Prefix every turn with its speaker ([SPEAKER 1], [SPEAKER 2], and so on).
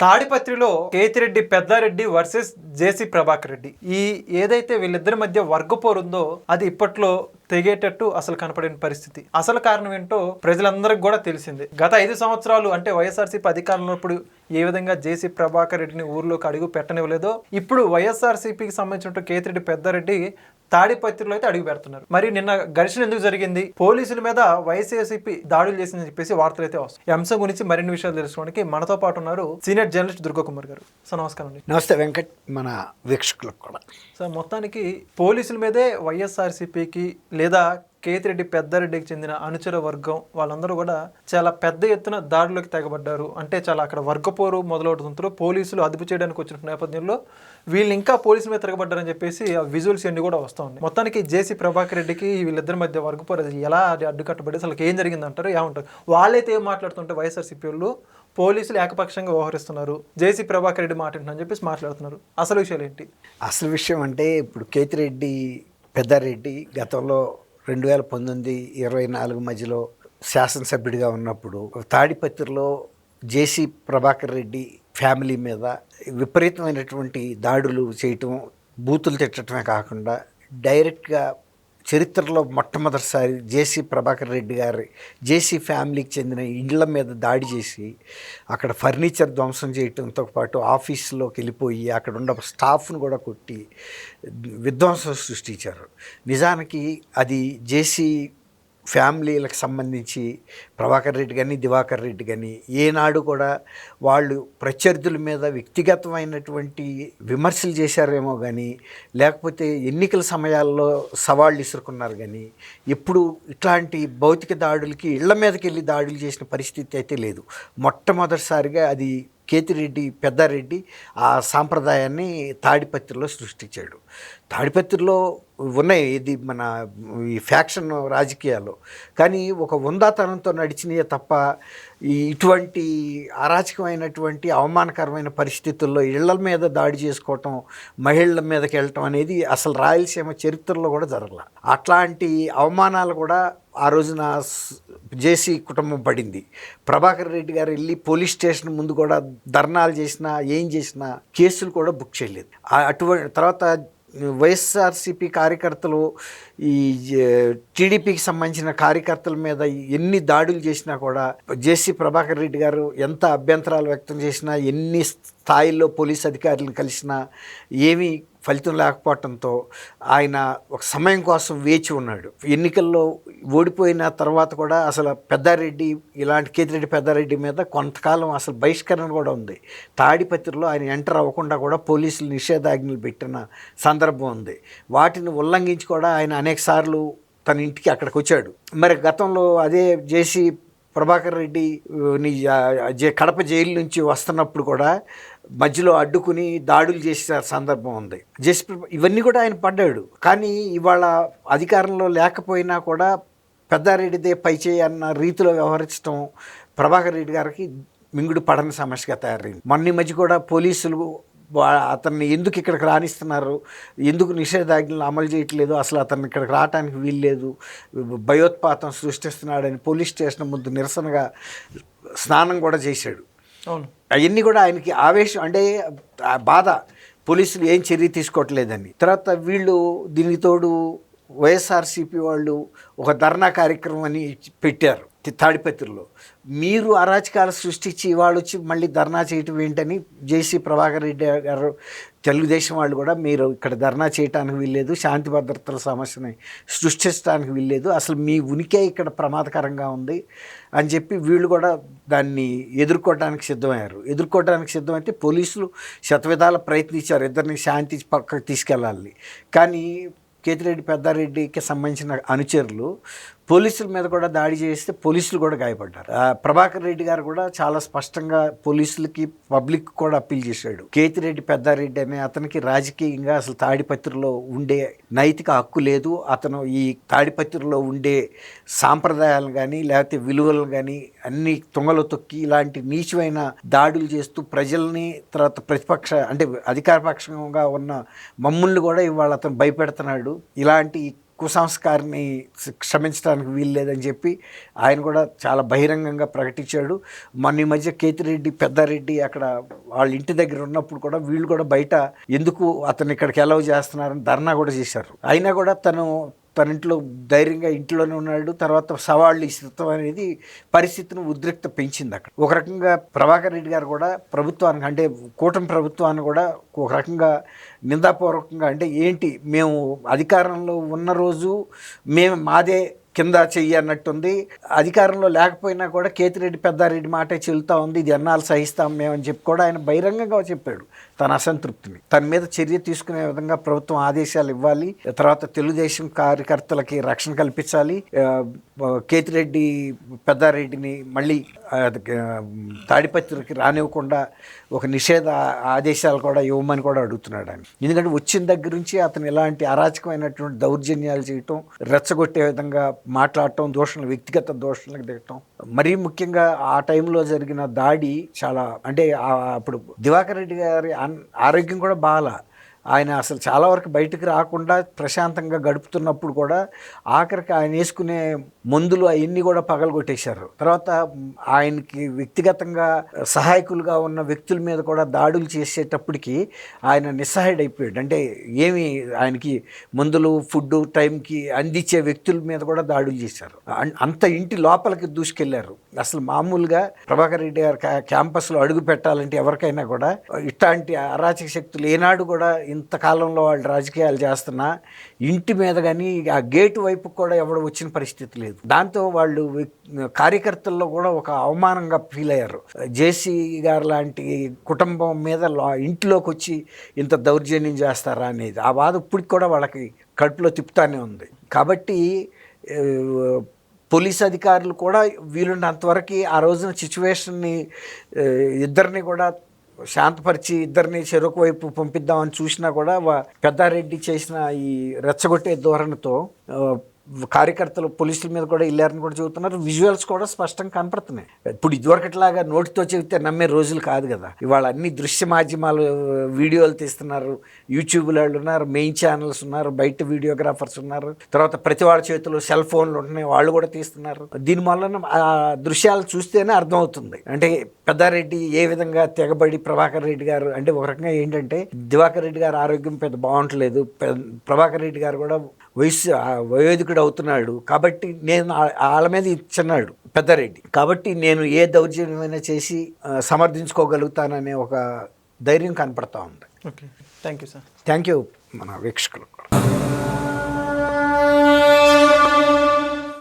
[SPEAKER 1] తాడిపత్రిలో కేతిరెడ్డి పెద్దారెడ్డి వర్సెస్ జేసీ ప్రభాకర్ రెడ్డి. ఏదైతే వీళ్ళిద్దరి మధ్య వర్గపోరు ఉందో అది ఇప్పట్లో తెగేటట్టు అసలు కనపడిన పరిస్థితి. అసలు కారణం ఏంటో ప్రజలందరికీ కూడా తెలిసిందే. గత 5 సంవత్సరాలు అంటే వైఎస్ఆర్సీపీ అధికారంలో ఉన్నప్పుడు ఏ విధంగా జేసీ ప్రభాకర్ రెడ్డిని ఊర్లోకి అడుగు పెట్టనివ్వలేదో ఇప్పుడు వైఎస్ఆర్సీపీకి సంబంధించిన కేతిరెడ్డి పెద్దారెడ్డి తాడిపత్రిలో అయితే అడుగు పెడుతున్నారు. మరి నిన్న ఘర్షణ ఎందుకు జరిగింది, పోలీసుల మీద వైఎస్ఆర్సీపీ దాడులు చేసిందని చెప్పేసి వార్తలు అయితే వస్తాయి. ఈ అంశం గురించి మరిన్ని విషయాలు తెలుసుకోవడానికి మనతో పాటు ఉన్నారు సీనియర్ జర్నలిస్ట్ దుర్గాకుమార్ గారు. సార్ నమస్కారం అండి.
[SPEAKER 2] నమస్తే వెంకట్, మన వీక్షకులకు కూడా.
[SPEAKER 1] సార్ మొత్తానికి పోలీసుల మీదే వైఎస్ఆర్సీపీకి లేదా కేతిరెడ్డి పెద్దారెడ్డికి చెందిన అనుచర వర్గం వాళ్ళందరూ కూడా చాలా పెద్ద ఎత్తున దాడిలోకి తెగబడ్డారు. అంటే చాలా అక్కడ వర్గపోరు మొదలవుతుంటారు. పోలీసులు అదుపు చేయడానికి వచ్చిన నేపథ్యంలో వీళ్ళు ఇంకా పోలీసుల మీద తిరగబడ్డారని చెప్పేసి ఆ విజువల్స్ అన్ని కూడా వస్తూ ఉన్నాయి. మొత్తానికి జేసీ ప్రభాకర్ రెడ్డికి వీళ్ళిద్దరి మధ్య వర్గపోరు ఎలా అడ్డుకట్టబడి అసలు ఏం జరిగిందంటారు, ఏమంటారు? వాళ్ళైతే ఏం మాట్లాడుతుంటే వైఎస్ఆర్సీపీ వాళ్ళు పోలీసులు ఏకపక్షంగా వ్యవహరిస్తున్నారు, జేసీ ప్రభాకర్ రెడ్డి మాట్లాడుతున్నారు అని చెప్పేసి మాట్లాడుతున్నారు. అసలు విషయాలు ఏంటి?
[SPEAKER 2] అసలు విషయం అంటే ఇప్పుడు కేతిరెడ్డి పెద్దారెడ్డి గతంలో 2019-24 మధ్యలో శాసనసభ్యుడిగా ఉన్నప్పుడు తాడిపత్రిలో జేసీ ప్రభాకర్ రెడ్డి ఫ్యామిలీ మీద విపరీతమైనటువంటి దాడులు చేయటం, బూతులు తిట్టడమే కాకుండా డైరెక్ట్గా చరిత్రలో మొట్టమొదటిసారి జేసీ ప్రభాకర్ రెడ్డి గారి జేసీ ఫ్యామిలీకి చెందిన ఇళ్ల మీద దాడి చేసి అక్కడ ఫర్నిచర్ ధ్వంసం చేయడంతో పాటు ఆఫీసులోకి వెళ్ళిపోయి అక్కడ ఉన్న స్టాఫ్ను కూడా కొట్టి విధ్వంసం సృష్టించారు. నిజానికి అది జేసీ ఫ్యామిలీలకు సంబంధించి ప్రభాకర్ రెడ్డి కానీ దివాకర్ రెడ్డి కానీ ఏనాడు కూడా వాళ్ళు ప్రత్యర్థుల మీద వ్యక్తిగతమైనటువంటి విమర్శలు చేశారేమో కానీ, లేకపోతే ఎన్నికల సమయాల్లో సవాళ్ళు ఇసురుకున్నారు కానీ ఎప్పుడు ఇట్లాంటి భౌతిక దాడులకి ఇళ్ల మీదకి వెళ్ళి దాడులు చేసిన పరిస్థితి అయితే లేదు. మొట్టమొదటిసారిగా అది కేతిరెడ్డి పెద్దారెడ్డి ఆ సాంప్రదాయాన్ని తాడిపత్రిలో సృష్టించాడు. తాడిపత్రిలో ఉన్నాయి ఇది మన ఈ ఫ్యాక్షన్ రాజకీయాలు, కానీ ఒక ఉందాతనంతో నడిచినాయే తప్ప ఇటువంటి అరాచకమైనటువంటి అవమానకరమైన పరిస్థితుల్లో ఇళ్ల మీద దాడి చేసుకోవటం, మహిళల మీదకి వెళ్ళటం అనేది అసలు రాయలసీమ చరిత్రలో కూడా జరగల. అట్లాంటి అవమానాలు కూడా ఆ రోజున జేసీ కుటుంబం పడింది. ప్రభాకర్ రెడ్డి గారు వెళ్ళి పోలీస్ స్టేషన్ ముందు కూడా ధర్నాలు చేసినా ఏం చేసినా కేసులు కూడా బుక్ చేయలేదు. అటువంటి తర్వాత వైఎస్ఆర్సీపీ కార్యకర్తలు ఈ టీడీపీకి సంబంధించిన కార్యకర్తల మీద ఎన్ని దాడులు చేసినా కూడా జేసీ ప్రభాకర్ రెడ్డి గారు ఎంత అభ్యంతరాలు వ్యక్తం చేసినా, ఎన్ని స్థాయిల్లో పోలీస్ అధికారులను కలిసినా ఏమీ ఫలితం లేకపోవడంతో ఆయన ఒక సమయం కోసం వేచి ఉన్నాడు. ఎన్నికల్లో ఓడిపోయిన తర్వాత కూడా అసలు పెద్దారెడ్డి ఇలాంటి కేతిరెడ్డి పెద్దారెడ్డి మీద కొంతకాలం అసలు బహిష్కరణ కూడా ఉంది. తాడిపత్రిలో ఆయన ఎంటర్ అవ్వకుండా కూడా పోలీసులు నిషేధాజ్ఞలు పెట్టిన సందర్భం ఉంది. వాటిని ఉల్లంఘించి కూడా ఆయన అనేకసార్లు తన ఇంటికి అక్కడికి వచ్చాడు. మరి గతంలో అదే జేసీ ప్రభాకర్ రెడ్డి కడప జైలు నుంచి వస్తున్నప్పుడు కూడా మధ్యలో అడ్డుకుని దాడులు చేసిన సందర్భం ఉంది. ఇవన్నీ కూడా ఆయన పడ్డాడు. కానీ ఇవాళ అధికారంలో లేకపోయినా కూడా పెద్దారెడ్డిదే పైచేయి అన్న రీతిలో వ్యవహరించడం ప్రభాకర్ రెడ్డి గారికి మింగుడు పడని సమస్యగా తయారైంది. మొన్న మధ్య కూడా పోలీసులు అతన్ని ఎందుకు ఇక్కడికి రాణిస్తున్నారు, ఎందుకు నిషేధాజ్ఞలు అమలు చేయట్లేదు, అసలు అతన్ని ఇక్కడికి రావడానికి వీల్లేదు, భయోత్పాతం సృష్టిస్తున్నాడని పోలీస్ స్టేషన్ ముందు నిరసనగా స్నానం కూడా చేశాడు.
[SPEAKER 1] అవును,
[SPEAKER 2] అవన్నీ కూడా ఆయనకి ఆవేశం, అంటే బాధ, పోలీసులు ఏం చర్య తీసుకోవట్లేదని. తర్వాత వీళ్ళు దీనికి తోడు వైఎస్ఆర్సీపీ వాళ్ళు ఒక ధర్నా కార్యక్రమం అని పెట్టారు తాడిపత్రిలో. మీరు అరాచకాలు సృష్టించి వాళ్ళు వచ్చి మళ్ళీ ధర్నా చేయటం ఏంటని జేసీ ప్రభాకర్ రెడ్డి గారు తెలుగుదేశం వాళ్ళు కూడా మీరు ఇక్కడ ధర్నా చేయడానికి వీల్లేదు, శాంతి భద్రతల సమస్యని సృష్టించడానికి వీల్లేదు, అసలు మీ ఉనికే ఇక్కడ ప్రమాదకరంగా ఉంది అని చెప్పి వీళ్ళు కూడా దాన్ని ఎదుర్కోవడానికి సిద్ధమైతే పోలీసులు శతవిధాల ప్రయత్నించారు ఇద్దరిని శాంతి పక్కకు తీసుకెళ్ళాలి. కానీ కేతిరెడ్డి పెద్దారెడ్డికి సంబంధించిన అనుచరులు పోలీసుల మీద కూడా దాడి చేస్తే పోలీసులు కూడా గాయపడ్డారు. ప్రభాకర్ రెడ్డి గారు కూడా చాలా స్పష్టంగా పోలీసులకి పబ్లిక్ కూడా అప్పీల్ చేశాడు. కేతిరెడ్డి పెద్దారెడ్డి అనే అతనికి రాజకీయంగా అసలు తాడిపత్రిలో ఉండే నైతిక హక్కు లేదు, అతను ఈ తాడిపత్రిలో ఉండే సాంప్రదాయాలు కానీ లేకపోతే విలువలు కానీ అన్ని తుంగలో తొక్కి ఇలాంటి నీచమైన దాడులు చేస్తూ ప్రజల్ని, తర్వాత ప్రతిపక్ష అంటే అధికార పక్షంగా ఉన్న మమ్మల్ని కూడా ఇవాళ అతను భయపెడుతున్నాడు, ఇలాంటి కుసంస్కారాన్ని క్షమించడానికి వీలు లేదని చెప్పి ఆయన కూడా చాలా బహిరంగంగా ప్రకటించాడు. మొన్న ఈ మధ్య కేతిరెడ్డి పెద్దారెడ్డి అక్కడ వాళ్ళ ఇంటి దగ్గర ఉన్నప్పుడు కూడా వీళ్ళు కూడా బయట ఎందుకు అతను ఇక్కడికి అలౌ చేస్తున్నారని ధర్నా కూడా చేశారు. అయినా కూడా తన ఇంట్లో ధైర్యంగా ఇంట్లోనే ఉన్నాడు. తర్వాత సవాళ్ళు ఇస్తాం అనేది పరిస్థితిని ఉద్రిక్త పెంచింది అక్కడ. ఒక రకంగా ప్రభాకర్ రెడ్డి గారు కూడా ప్రభుత్వానికి అంటే కూటమి ప్రభుత్వాన్ని కూడా ఒక రకంగా నిందాపూర్వకంగా అంటే ఏంటి మేము అధికారంలో ఉన్న రోజు మేము మాదే కింద చెయ్యి అన్నట్టుంది, అధికారంలో లేకపోయినా కూడా కేతిరెడ్డి పెద్దారెడ్డి మాటే చెల్లుతూ ఉంది, ఇది ఎన్నాళ్ళు సహిస్తాం మేమని చెప్పి కూడా ఆయన బహిరంగంగా చెప్పాడు తన అసంతృప్తిని. తన మీద చర్య తీసుకునే విధంగా ప్రభుత్వం ఆదేశాలు ఇవ్వాలి, తర్వాత తెలుగుదేశం కార్యకర్తలకి రక్షణ కల్పించాలి, కేతిరెడ్డి పెద్దారెడ్డిని మళ్ళీ తాడిపత్రికి రానివ్వకుండా ఒక నిషేధ ఆదేశాలు కూడా ఇవ్వమని కూడా అడుగుతున్నాడు ఆయన. ఎందుకంటే వచ్చిన దగ్గర నుంచి అతను ఇలాంటి అరాచకమైనటువంటి దౌర్జన్యాలు చేయటం, రెచ్చగొట్టే విధంగా మాట్లాడటం, వ్యక్తిగత దోషణలకు దిగటం, మరీ ముఖ్యంగా ఆ టైంలో జరిగిన దాడి చాలా అంటే అప్పుడు దివాకర్ రెడ్డి గారి ఆరోగ్యం కూడా బాగా, ఆయన అసలు చాలా వరకు బయటకు రాకుండా ప్రశాంతంగా గడుపుతున్నప్పుడు కూడా ఆఖరికి ఆయన వేసుకునే మందులు అవన్నీ కూడా పగలగొట్టేశారు. తర్వాత ఆయనకి వ్యక్తిగతంగా సహాయకులుగా ఉన్న వ్యక్తుల మీద కూడా దాడులు చేసేటప్పటికి ఆయన నిస్సహాయుడైపోయాడు. అంటే ఏమి ఆయనకి మందులు ఫుడ్ టైంకి అందించే వ్యక్తుల మీద కూడా దాడులు చేశారు. అంత ఇంటి లోపలికి దూసుకెళ్లారు. అసలు మామూలుగా ప్రభాకర్ రెడ్డి గారు క్యాంపస్లో అడుగు పెట్టాలంటే ఎవరికైనా కూడా ఇట్లాంటి అరాచక శక్తులు ఏనాడు కూడా ఇంతకాలంలో వాళ్ళు రాజకీయాలు చేస్తున్నా ఇంటి మీద కానీ ఆ గేటు వైపు కూడా ఎవడు వచ్చిన పరిస్థితి లేదు. దాంతో వాళ్ళు కార్యకర్తల్లో కూడా ఒక అవమానంగా ఫీల్ అయ్యారు. జేసీ గారు లాంటి కుటుంబం మీద ఇంట్లోకి వచ్చి ఇంత దౌర్జన్యం చేస్తారా అనేది ఆ బాధ ఇప్పటికి కూడా వాళ్ళకి కడుపులో తిప్పుతానే ఉంది. కాబట్టి పోలీస్ అధికారులు కూడా వీలున్నంతవరకు ఆ రోజున సిచ్యువేషన్ని ఇద్దరిని కూడా శాంతపరిచి ఇద్దరిని చెరొక వైపు పంపిద్దామని చూసినా కూడా పెద్దారెడ్డి చేసిన ఈ రెచ్చగొట్టే ధోరణితో కార్యకర్తలు పోలీసుల మీద కూడా వెళ్ళారని కూడా చెబుతున్నారు. విజువల్స్ కూడా స్పష్టంగా కనపడుతున్నాయి. ఇప్పుడు ఇదివరకట్లాగా నోటితో చెబితే నమ్మే రోజులు కాదు కదా. ఇవాళ అన్ని దృశ్య మాధ్యమాలు వీడియోలు తీస్తున్నారు, యూట్యూబ్లో వాళ్ళు ఉన్నారు, మెయిన్ ఛానల్స్ ఉన్నారు, బయట వీడియోగ్రాఫర్స్ ఉన్నారు, తర్వాత ప్రతి వాళ్ళ చేతిలో సెల్ ఫోన్లు ఉంటున్నాయి, వాళ్ళు కూడా తీస్తున్నారు. దీనివల్ల ఆ దృశ్యాలు చూస్తేనే అర్థమవుతుంది అంటే పెద్దారెడ్డి ఏ విధంగా తెగబడి ప్రభాకర్ రెడ్డి గారు అంటే ఒక రకంగా ఏంటంటే దివాకర్ రెడ్డి గారు ఆరోగ్యం పెద్ద బాగుంటలేదు, ప్రభాకర్ రెడ్డి గారు కూడా వయోధికుడు అవుతున్నాడు. కాబట్టి నేను వాళ్ళ మీద ఇచ్చున్నాడు పెద్దారెడ్డి, కాబట్టి నేను ఏ దౌర్జన్యమైనా చేసి సమర్థించుకోగలుగుతాననే ఒక ధైర్యం కనపడతా ఉంది.
[SPEAKER 1] Okay, thank you sir.
[SPEAKER 2] Thank you మన వీక్షకులు.